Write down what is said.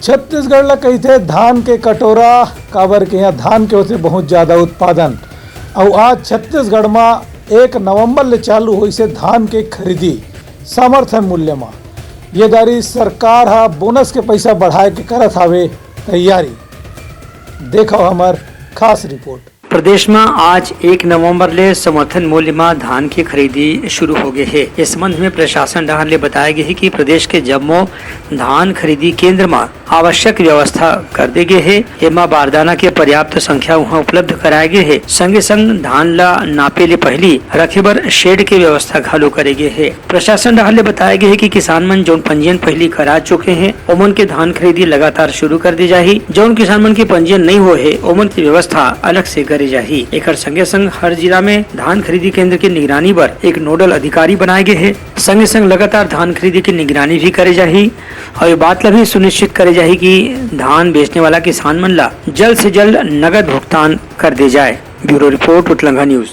छत्तीसगढ़ ला कहिथे धान के कटोरा काबर के यहाँ धान के होते बहुत ज़्यादा उत्पादन। और आज छत्तीसगढ़ में 1 नवंबर ले चालू हुई से धान के खरीदी समर्थन मूल्य में। ये दारी सरकार हा बोनस के पैसा बढ़ाए के करत हावे तैयारी। देखो हमार खास रिपोर्ट। प्रदेश में आज 1 नवंबर ले समर्थन मूल्य में धान की खरीदी शुरू हो गई है। इस संबंध में प्रशासन डहार ले बताया गया है कि प्रदेश के जम्मो धान खरीदी केंद्र में आवश्यक व्यवस्था कर दी गई है। एमा बारदाना के पर्याप्त संख्या वहाँ उपलब्ध कराए गए है। संगे संग धान ला नापे ले पहली रखे बर शेड के व्यवस्था घालो करे गए है। प्रशासन डहार ले बताया गया है कि किसान मन जो पंजीयन पहली करा चुके हैं ओमन के धान खरीदी लगातार शुरू कर दी जाही। जो किसान मन के पंजीयन नहीं हुए है ओमन की व्यवस्था अलग से करे जाही। एकर संगे संग हर जिला में धान खरीदी केंद्र की निगरानी पर एक नोडल अधिकारी बनाए गए हैं। संगे संग लगातार धान खरीदी की निगरानी भी करे जाही और ये बात ला भी सुनिश्चित करे जाही कि धान बेचने वाला किसान मन ला जल्द से जल्द नगद भुगतान कर दे जाए। ब्यूरो रिपोर्ट उतलंघा न्यूज।